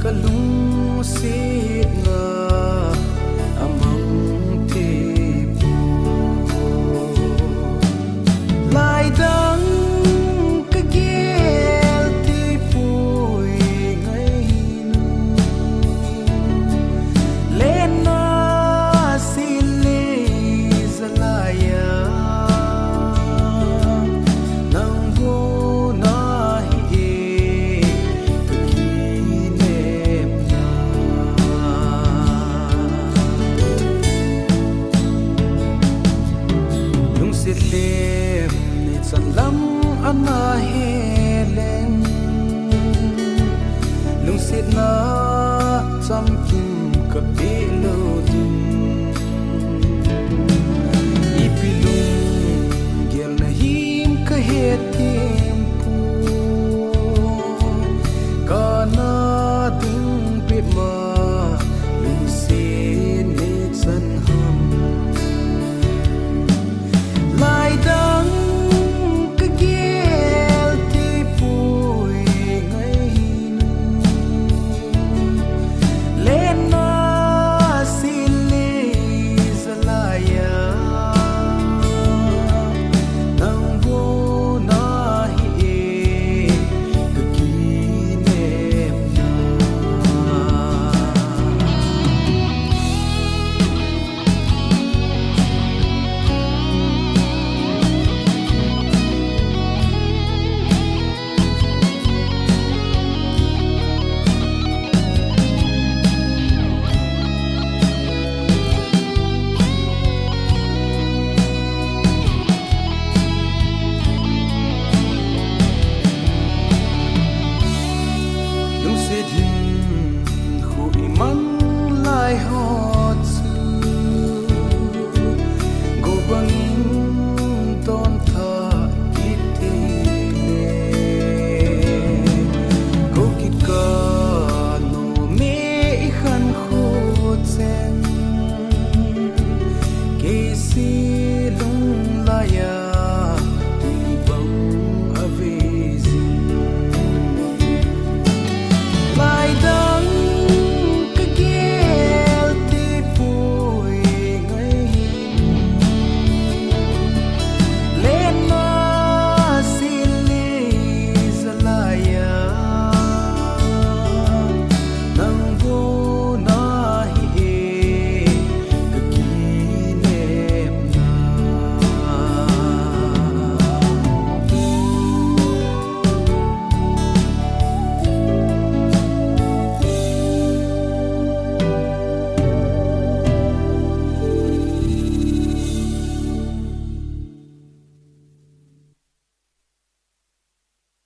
kalung si nga amang tipu lai dang kagel tipu ngay lena sili zalaya nang guna hi kaginem na lung silim ni salam ana heleng lung sit na cham kim kapilo dum ipilung gel na him ka hetim pu kana dung pit ma lung sin ni chan ham lai dang kagel tipu ngay lena sili zalaya nang guna hi kaginem na lung sit